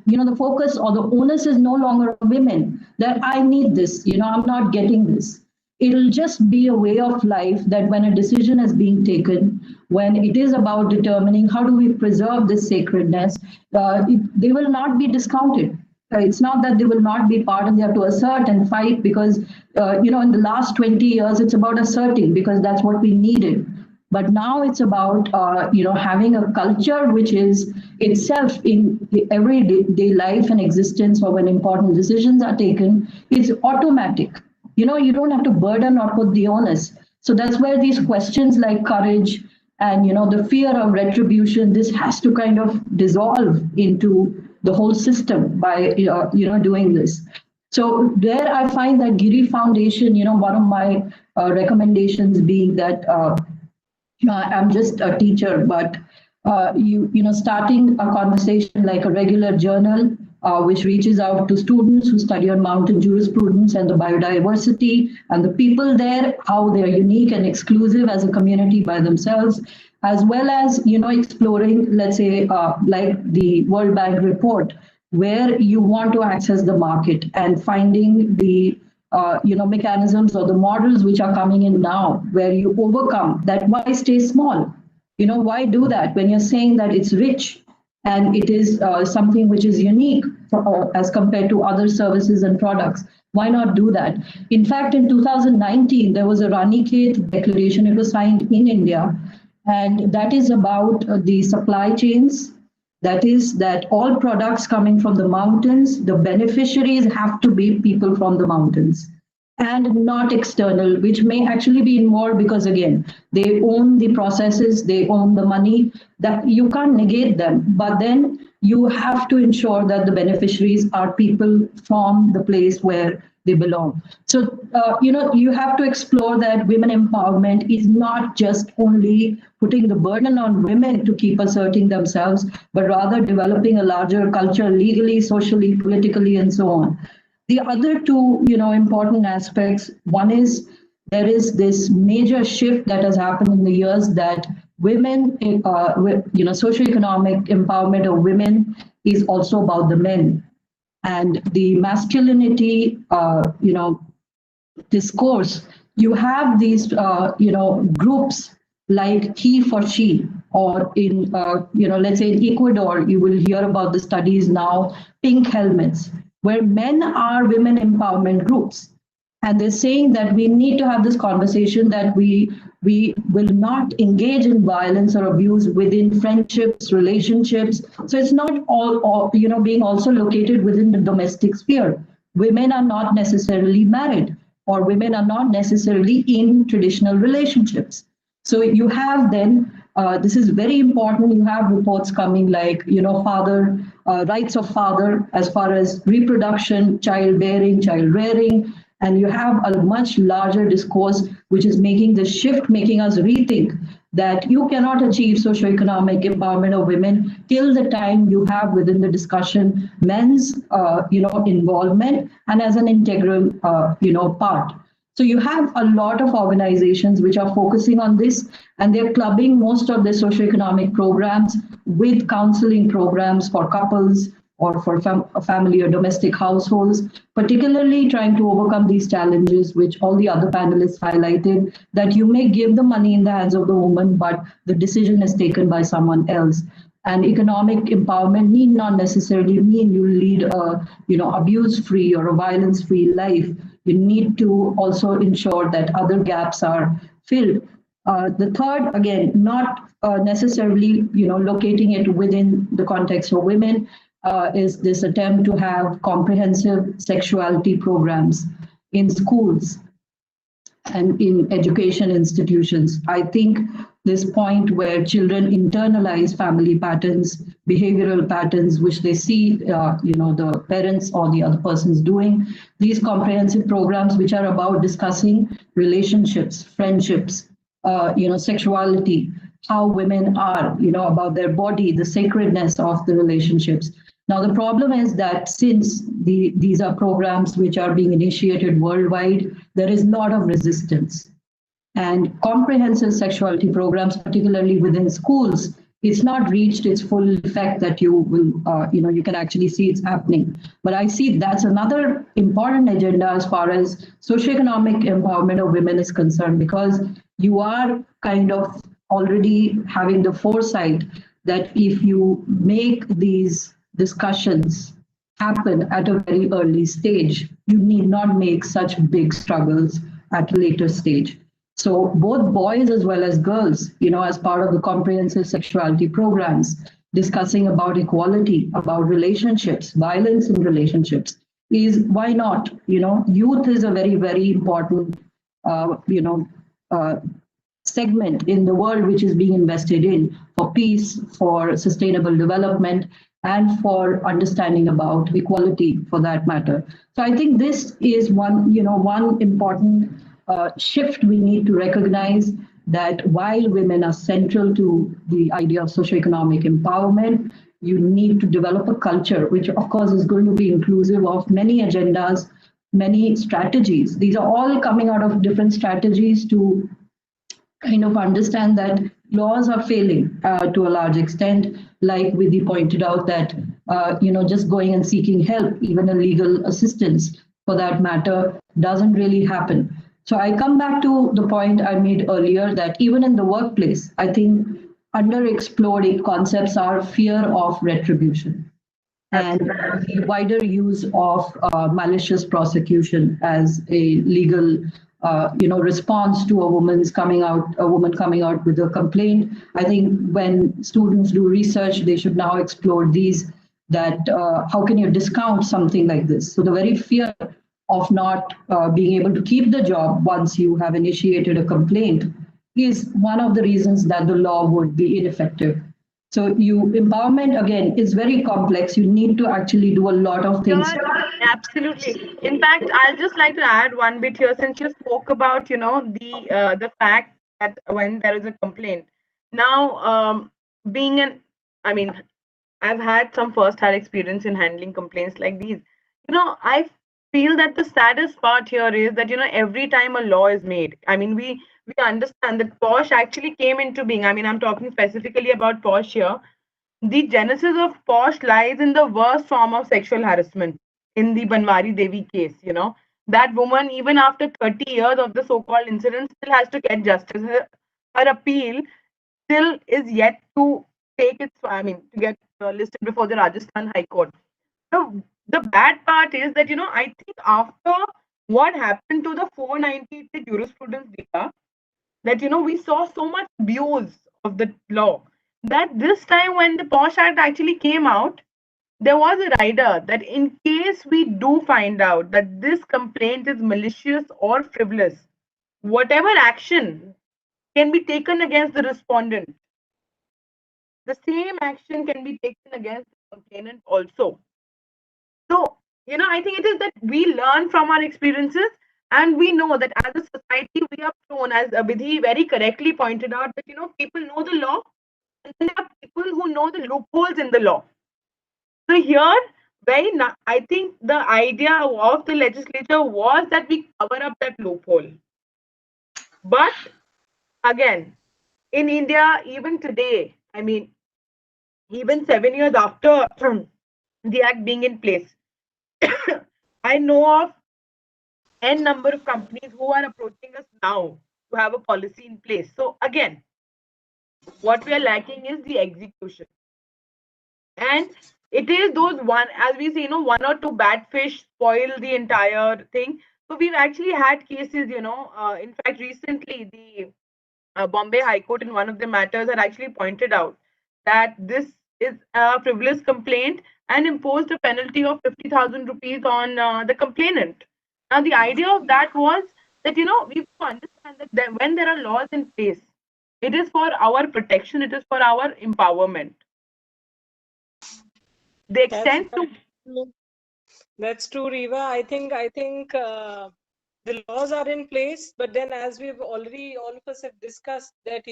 you know, the focus or the onus is no longer on women, that I need this, you know, I'm not getting this. It'll just be a way of life that when a decision is being taken, when it is about determining how do we preserve this sacredness, they will not be discounted. It's not that they will not be part and they have to assert and fight because, you know, in the last 20 years, it's about asserting because that's what we needed. But now it's about, you know, having a culture which is itself in everyday life and existence, or when important decisions are taken, is automatic. You know, you don't have to burden or put the onus. So that's where these questions like courage and, you know, the fear of retribution, this has to kind of dissolve into the whole system by, you know, doing this. So there I find that Giri Foundation, you know, one of my recommendations being that I'm just a teacher, but you know, starting a conversation like a regular journal, which reaches out to students who study on mountain jurisprudence and the biodiversity and the people there, how they're unique and exclusive as a community by themselves, as well as, you know, exploring, let's say, like the World Bank report, where you want to access the market and finding the you know, mechanisms or the models which are coming in now, where you overcome that. Why stay small? You know, why do that when you're saying that it's rich and it is something which is unique as compared to other services and products? Why not do that? In fact, in 2019, there was a Ranikhet Declaration. It was signed in India. And that is about the supply chains. That is that all products coming from the mountains, the beneficiaries have to be people from the mountains and not external, which may actually be involved because, again, they own the processes, they own the money, that you can't negate them. But then you have to ensure that the beneficiaries are people from the place where they belong. So, you have to explore that women empowerment is not just only putting the burden on women to keep asserting themselves, but rather developing a larger culture legally, socially, politically, and so on. The other two, important aspects, one is there is this major shift that has happened in the years that women, socioeconomic empowerment of women is also about the men. And the masculinity, discourse, you have these, groups like he for she, or in, let's say in Ecuador, you will hear about the studies now, pink helmets, where men are women empowerment groups. And they're saying that we need to have this conversation that we will not engage in violence or abuse within friendships, relationships. So it's not all being also located within the domestic sphere. Women are not necessarily married, or women are not necessarily in traditional relationships. So you have then, this is very important, you have reports coming like, father, rights of father as far as reproduction, childbearing, child rearing, and you have a much larger discourse which is making the shift, making us rethink that you cannot achieve socioeconomic empowerment of women till the time you have within the discussion men's, involvement and as an integral, part. So you have a lot of organizations which are focusing on this, and they're clubbing most of the socioeconomic programs with counseling programs for couples or for family or domestic households, particularly trying to overcome these challenges, which all the other panelists highlighted, that you may give the money in the hands of the woman, but the decision is taken by someone else. And economic empowerment need not necessarily mean you lead a, abuse-free or a violence-free life. You need to also ensure that other gaps are filled. The third, again, not necessarily, locating it within the context of women, is this attempt to have comprehensive sexuality programs in schools and in education institutions. I think this point where children internalize family patterns, behavioral patterns, which they see, the parents or the other persons doing, these comprehensive programs which are about discussing relationships, friendships, sexuality, how women are, about their body, the sacredness of the relationships. Now, the problem is that since these are programs which are being initiated worldwide, there is a lot of resistance. And comprehensive sexuality programs, particularly within schools, it's not reached its full effect that you will, you can actually see it's happening. But I see that's another important agenda as far as socioeconomic empowerment of women is concerned, because you are kind of already having the foresight that if you make these discussions happen at a very early stage, you need not make such big struggles at a later stage. So both boys as well as girls, as part of the comprehensive sexuality programs, discussing about equality, about relationships, violence in relationships, is why not? Youth is a very, very important, segment in the world which is being invested in for peace, for sustainable development, and for understanding about equality for that matter. So I think this is one important shift we need to recognize, that while women are central to the idea of socioeconomic empowerment, you need to develop a culture which of course is going to be inclusive of many agendas, many strategies. These are all coming out of different strategies to kind of understand that laws are failing to a large extent. Like Vidhi pointed out that, just going and seeking help, even a legal assistance for that matter, doesn't really happen. So I come back to the point I made earlier that even in the workplace, I think underexplored concepts are fear of retribution and the wider use of malicious prosecution as a legal response to a woman coming out with a complaint. I think when students do research, they should now explore these, that how can you discount something like this? So the very fear of not being able to keep the job once you have initiated a complaint is one of the reasons that the law would be ineffective. So empowerment, again, is very complex. You need to actually do a lot of things. Absolutely. In fact, I'll just like to add one bit here, since you spoke about, the fact that when there is a complaint. Now, I mean, I've had some first-hand experience in handling complaints like these. I feel that the saddest part here is that, every time a law is made, I mean, we understand that POSH actually came into being. I mean, I'm talking specifically about POSH here. The genesis of POSH lies in the worst form of sexual harassment in the Banwari Devi case. That woman, even after 30 years of the so-called incident, still has to get justice. Her appeal still is yet to to get listed before the Rajasthan High Court. The bad part is that, I think after what happened to the 498 jurisprudence data, that, we saw so much abuse of the law, that this time when the POSH Act actually came out, there was a rider that in case we do find out that this complaint is malicious or frivolous, whatever action can be taken against the respondent, the same action can be taken against the complainant also. So, I think it is that we learn from our experiences, and we know that as a society, we are prone, as Abhidhi very correctly pointed out, that, people know the law, and then there are people who know the loopholes in the law. So here, I think the idea of the legislature was that we cover up that loophole. But again, in India, even today, I mean, even 7 years after the act being in place, I know of n number of companies who are approaching us now to have a policy in place. So again, what we are lacking is the execution. And it is those as we say, one or two bad fish spoil the entire thing. So we've actually had cases, in fact, recently the Bombay High Court in one of the matters had actually pointed out that this is a frivolous complaint and imposed a penalty of 50,000 rupees on the complainant. Now, the idea of that was that, we have to understand that when there are laws in place, it is for our protection, it is for our empowerment. The extent That's true, Reeva. I think the laws are in place, but then as we've already, all of us have discussed that,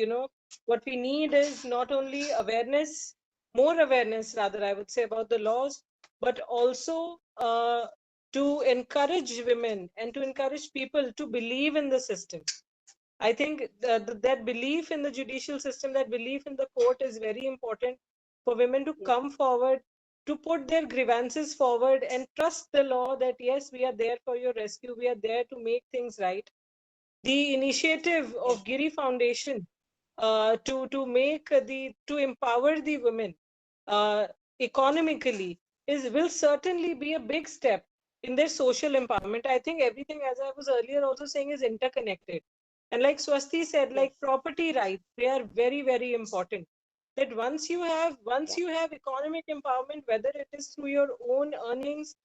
what we need is not only awareness, more awareness rather, I would say, about the laws, but also to encourage women and to encourage people to believe in the system. I think that belief in the judicial system, that belief in the court is very important for women to come forward, to put their grievances forward and trust the law that, yes, we are there for your rescue. We are there to make things right. The initiative of Giri Foundation to empower the women economically will certainly be a big step in their social empowerment. I think everything, as I was earlier also saying, is interconnected. And like Swasti said, like property rights, they are very, very important. That once you have economic empowerment, whether it is through your own earnings,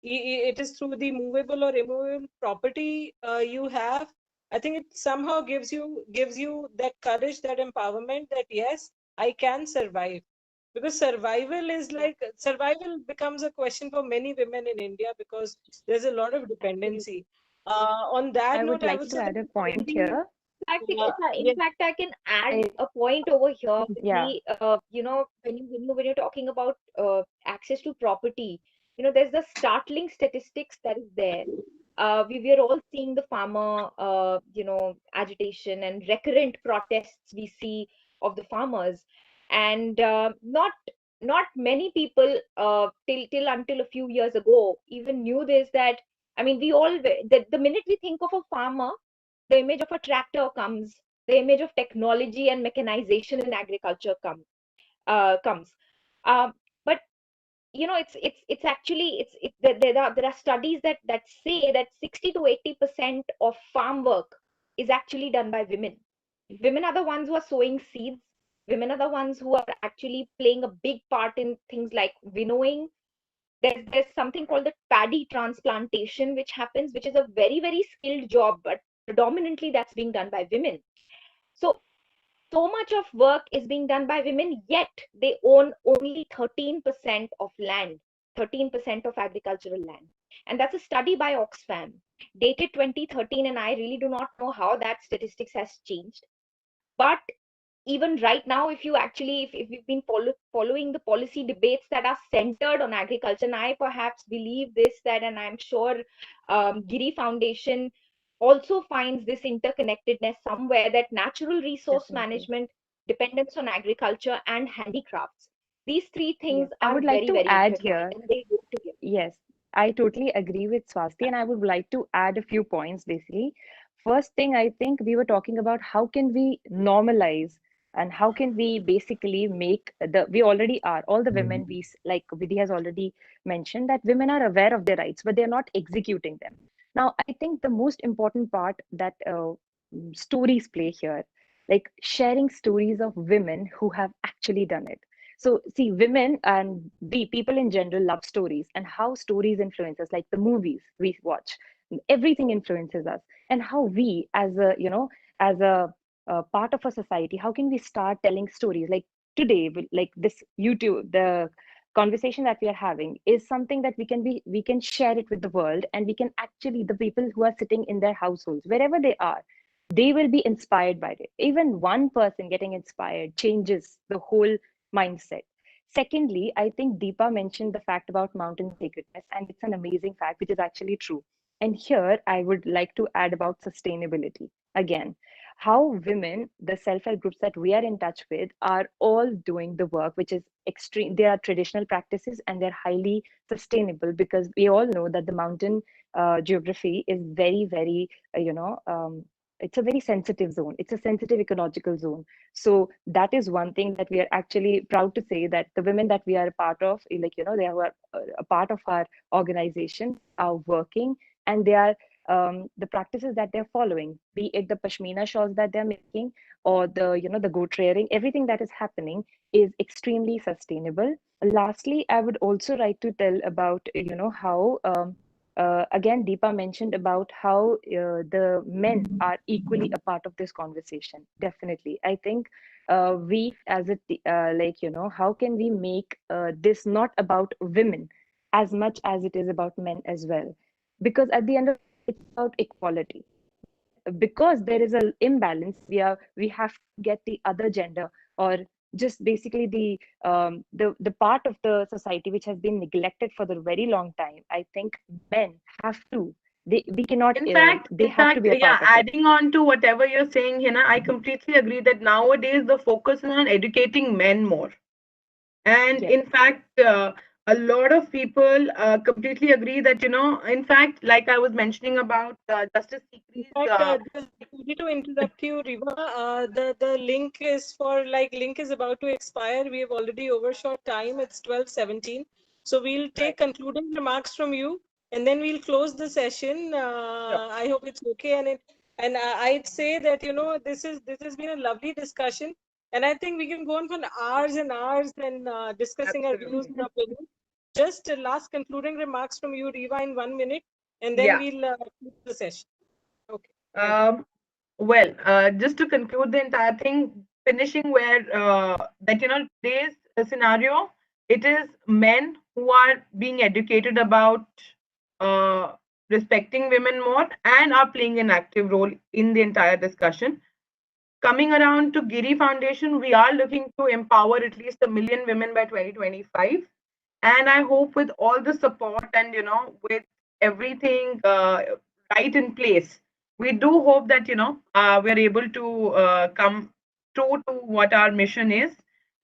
it is through the movable or immovable property you have, I think it somehow gives you that courage, that empowerment, that yes, I can survive. Because survival becomes a question for many women in India, because there's a lot of dependency. On that I note, would I like would to say add a that point here. In fact, I can add a point over here. Yeah. When you're talking about access to property, there's the startling statistics that is there. We are all seeing the farmer, agitation and recurrent protests we see of the farmers, and not many people till until a few years ago even knew this, that I mean, the minute we think of a farmer, the image of a tractor comes, the image of technology and mechanization in agriculture comes. Uh, but it's actually there are studies that say that 60 to 80% of farm work is actually done by women. Women are the ones who are sowing seeds. Women are the ones who are actually playing a big part in things like winnowing. There's something called the paddy transplantation, which happens, which is a very, very skilled job, but predominantly that's being done by women. So much of work is being done by women, yet they own only 13% of land, 13% of agricultural land. And that's a study by Oxfam, dated 2013, and I really do not know how that statistics has changed. But even right now, if you've been following the policy debates that are centered on agriculture, and I perhaps believe this, that, and I'm sure Giri Foundation also finds this interconnectedness somewhere, that natural resource Definitely. management, dependence on agriculture, and handicrafts, these three things Yes, I are would like very, to very add intertwined here. and they go together. Yes, I totally agree with Swasti, and I would like to add a few points basically. First thing, I think we were talking about how can we normalize and how can we basically make we already are, all the women, like Vidhi has already mentioned, that women are aware of their rights, but they're not executing them. Now, I think the most important part that stories play here, like sharing stories of women who have actually done it. So, see, women and we people in general love stories, and how stories influence us, like the movies we watch, everything influences us, and how we, as a as a part of a society, how can we start telling stories? Like today, like this YouTube, the conversation that we are having is something that we can share it with the world, and we can actually, the people who are sitting in their households, wherever they are, they will be inspired by it. Even one person getting inspired changes the whole mindset. Secondly, I think Deepa mentioned the fact about mountain sacredness, and it's an amazing fact, which is actually true. And here I would like to add about sustainability. Again, how women, the self-help groups that we are in touch with, are all doing the work, which is extreme. They are traditional practices and they're highly sustainable, because we all know that the mountain geography is very, very, it's a very sensitive zone. It's a sensitive ecological zone. So that is one thing that we are actually proud to say, that the women that we are a part of, like, they are a part of our organization, are working, and they are the practices that they're following, be it the pashmina shawls that they're making, or the goat rearing, everything that is happening is extremely sustainable. Lastly, I would also like to tell about, how again, Deepa mentioned about how the men are equally a part of this conversation. Definitely. I think we as a, like, how can we make this not about women as much as it is about men as well? Because at the end of the day, it's about equality. Because there is an imbalance, we have to get the other gender, or just basically the part of the society which has been neglected for the very long time. I think men have to, we cannot, they In have to fact, be a yeah, part of it. adding on to whatever you're saying, Hina, I completely agree that nowadays the focus is on educating men more. And Yes, in fact, a lot of people completely agree that, in fact, like I was mentioning about Justice In Sikri's, fact, sorry to interrupt you, Reeva. The link is link is about to expire. We have already overshot time. It's 12:17. So we'll take right, concluding remarks from you, and then we'll close the session. sure, I hope it's okay. And I'd say that this has been a lovely discussion, and I think we can go on for hours and hours and discussing our views absolutely. and opinions. Just last concluding remarks from you, Reeva, in 1 minute, and then Yeah. we'll close the session. Okay. Thank you. Well, just to conclude the entire thing, finishing where that today's scenario, it is men who are being educated about uh, respecting women more and are playing an active role in the entire discussion. Coming around to Giri Foundation, we are looking to empower at least 1 million women by 2025, and I hope with all the support and with everything right in place, we do hope that we're able to come true to what our mission is.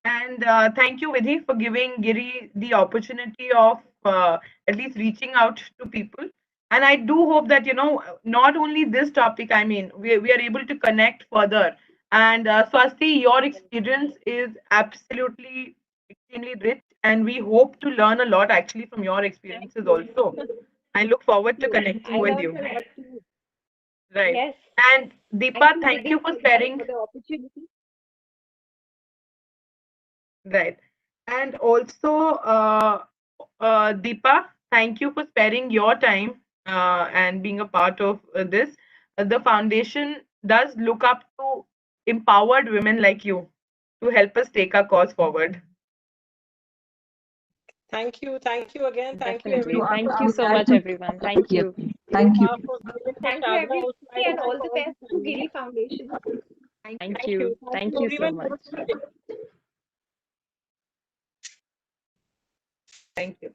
And thank you, Vidhi, for giving Giri the opportunity of at least reaching out to people. And I do hope that not only this topic, I mean, we are able to connect further. And Swasti, your experience is absolutely extremely rich, and we hope to learn a lot actually from your experiences also. I look forward to connecting I with learned you. a lot too. Right. Yes. And Deepa, thank you for Vidhi, sharing. for the opportunity. Right. And also, Deepa, thank you for sparing your time and being a part of this. The foundation does look up to empowered women like you to help us take our cause forward. Thank you again. Thank you Definitely. everyone Thank for you so much, everyone. Thank Yeah, you. thank you. for giving for Thank you, Sharma everybody, also. I and thank all the all best the to panelists. Giri Foundation. Thank Thank you. you. Thank you so everyone. much. Thank you.